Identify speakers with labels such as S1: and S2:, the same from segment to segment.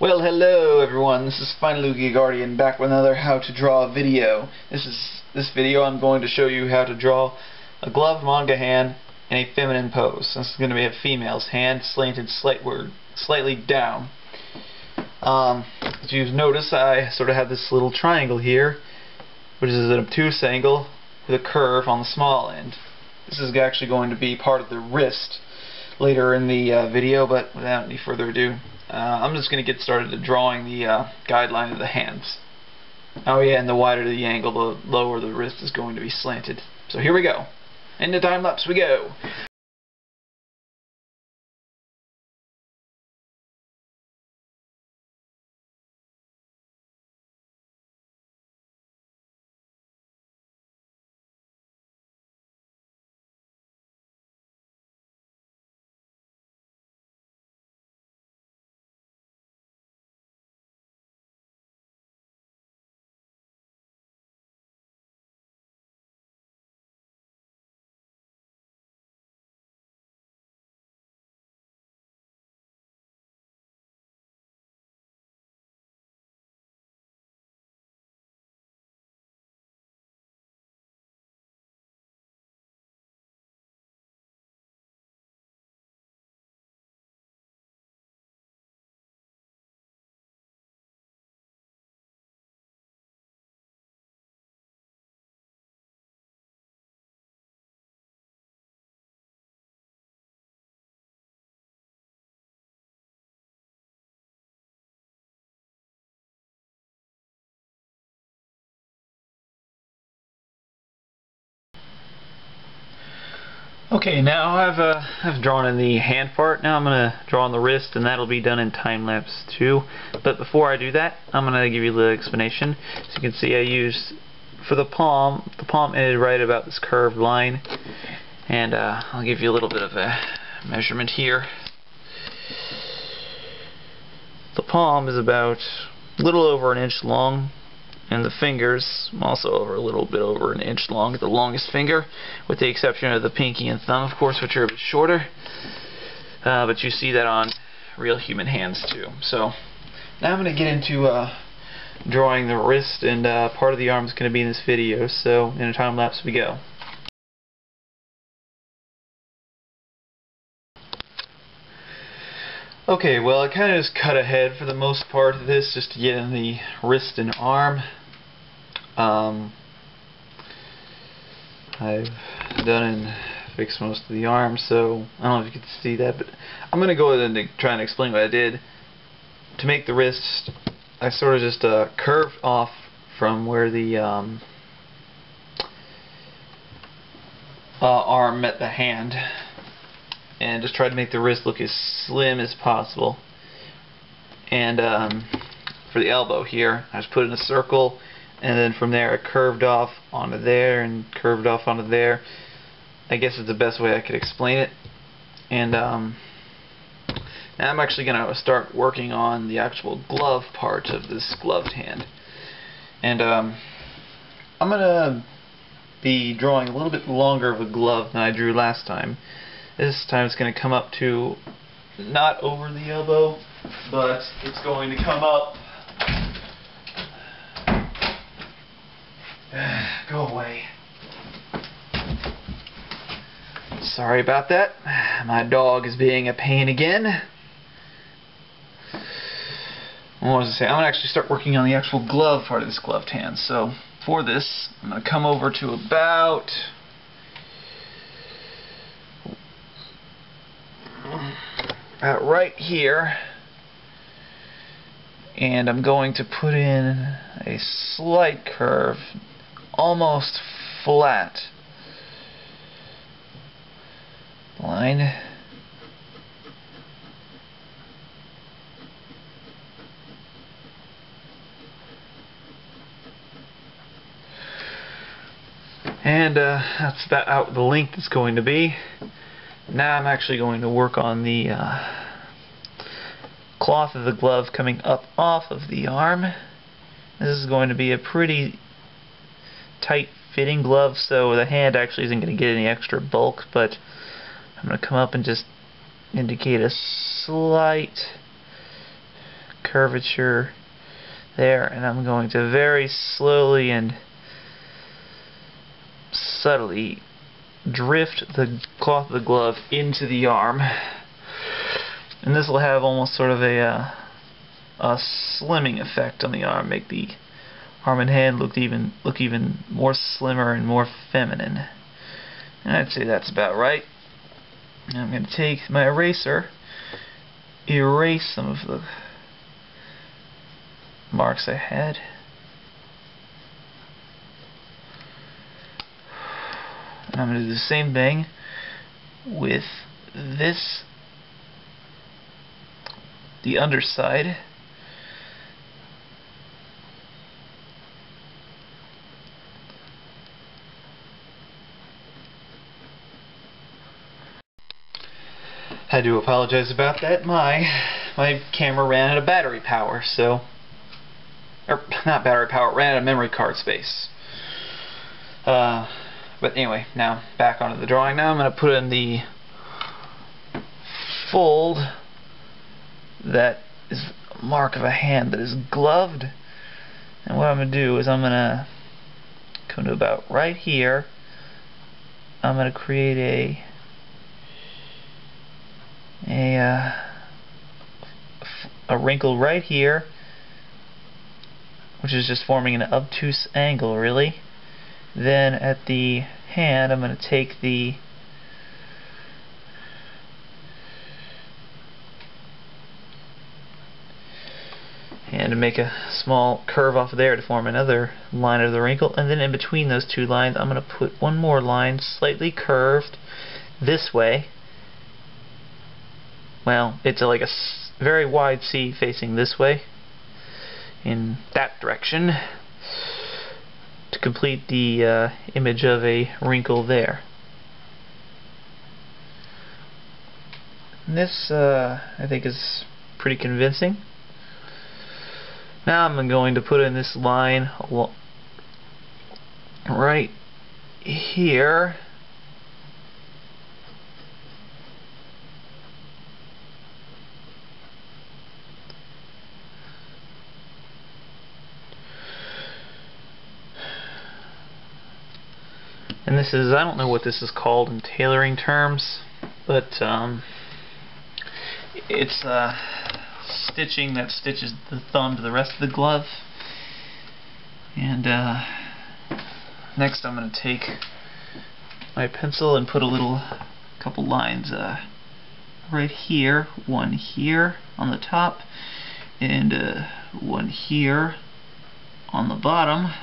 S1: Well, hello everyone, this is Finally Guardian back with another how to draw video. This video I'm going to show you how to draw a gloved manga hand in a feminine pose. This is going to be a female's hand, slanted slightly down. As you've noticed, I sort of have this little triangle here, which is an obtuse angle with a curve on the small end. This is actually going to be part of the wrist later in the video, but without any further ado, I'm just going to get started at drawing the guideline of the hands. Oh yeah, and the wider the angle, the lower the wrist is going to be slanted. So here we go. Into time lapse we go. Okay, now I've drawn in the hand part. Now I'm going to draw on the wrist, and that'll be done in time lapse too. But before I do that, I'm going to give you a little explanation. So you can see I used, for the palm ended right about this curved line, and I'll give you a little bit of a measurement here. The palm is about a little over an inch long, and the fingers also a little bit over an inch long, the longest finger, with the exception of the pinky and thumb, of course, which are a bit shorter. But you see that on real human hands too. So now I'm going to get into drawing the wrist, and part of the arm is going to be in this video. So in a time lapse we go. Okay, well, I kind of just cut ahead for the most part of this, just to get in the wrist and arm. I've done and fixed most of the arm, so I don't know if you can see that, but I'm going to go ahead and try and explain what I did. To make the wrist, I sort of just curved off from where the arm met the hand, and just tried to make the wrist look as slim as possible. And for the elbow here, I just put in a circle, and then from there I curved off onto there and curved off onto there. I guess it's the best way I could explain it. And now I'm actually going to start working on the actual glove part of this gloved hand. And I'm going to be drawing a little bit longer of a glove than I drew last time. This time it's going to come up to not over the elbow, but it's going to come up. Go away. Sorry about that. My dog is being a pain again. What was I saying? I'm going to actually start working on the actual glove part of this gloved hand. So for this, I'm going to come over to about right here, and I'm going to put in a slight curve, almost flat line. And that's about out the length it's going to be. Now I'm actually going to work on the cloth of the glove coming up off of the arm. This is going to be a pretty tight fitting glove, so the hand actually isn't going to get any extra bulk, but I'm going to come up and just indicate a slight curvature there, and I'm going to very slowly and subtly drift the cloth of the glove into the arm, and this will have almost sort of a slimming effect on the arm, make the arm and hand look even more slimmer and more feminine. And I'd say that's about right. Now I'm going to take my eraser, erase some of the marks I had. And I'm going to do the same thing with this, the underside. I do apologize about that. My camera ran out of battery power, so, or not battery power, it ran out of memory card space. But anyway, now back onto the drawing. Now I'm going to put in the fold that is a mark of a hand that is gloved. And what I'm going to do is I'm going to come to about right here. I'm going to create a wrinkle right here, which is just forming an obtuse angle, really. Then at the hand, I'm going to take the and to make a small curve off there to form another line of the wrinkle, and then in between those two lines I'm going to put one more line slightly curved this way. Well, it's like a very wide C facing this way in that direction to complete the image of a wrinkle there. And this I think is pretty convincing. Now I'm going to put in this line right here. And this is, I don't know what this is called in tailoring terms, but it's stitching that stitches the thumb to the rest of the glove. And next I'm going to take my pencil and put a couple lines right here, one here on the top, and one here on the bottom.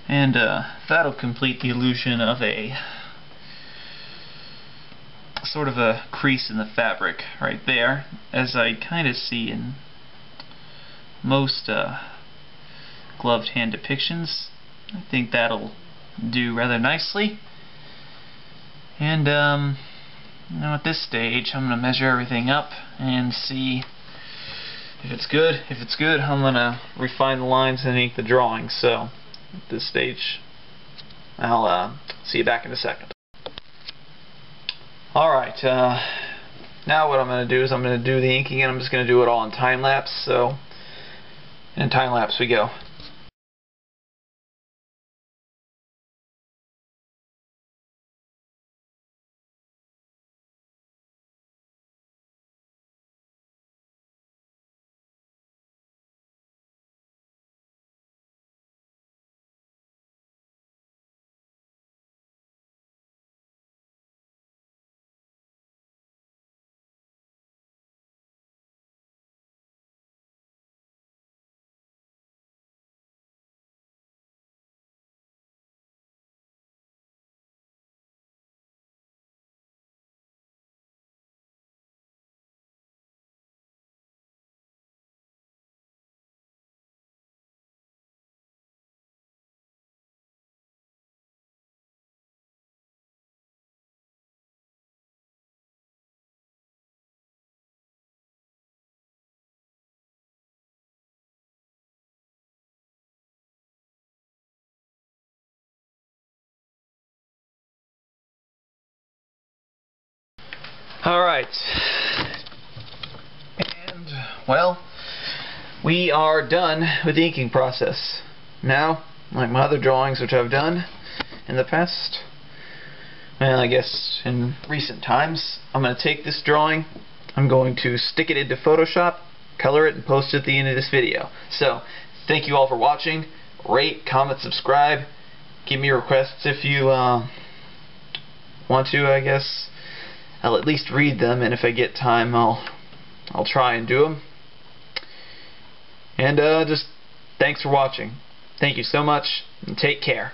S1: And that'll complete the illusion of a sort of a crease in the fabric right there, as I kind of see in most gloved hand depictions. I think that'll do rather nicely. And now at this stage I'm going to measure everything up and see if it's good. If it's good, I'm going to refine the lines underneath the drawing. So at this stage, I'll see you back in a second. Alright, now what I'm going to do is I'm going to do the inking, and I'm just going to do it all in time-lapse. So, in time-lapse we go. Alright, and well, we are done with the inking process. Now, like my other drawings which I've done in the past, well, I guess in recent times, I'm going to take this drawing, I'm going to stick it into Photoshop, color it, and post it at the end of this video. So, thank you all for watching. Rate, comment, subscribe. Give me requests if you want to, I guess. I'll at least read them, and if I get time, I'll try and do them. And just thanks for watching. Thank you so much, and take care.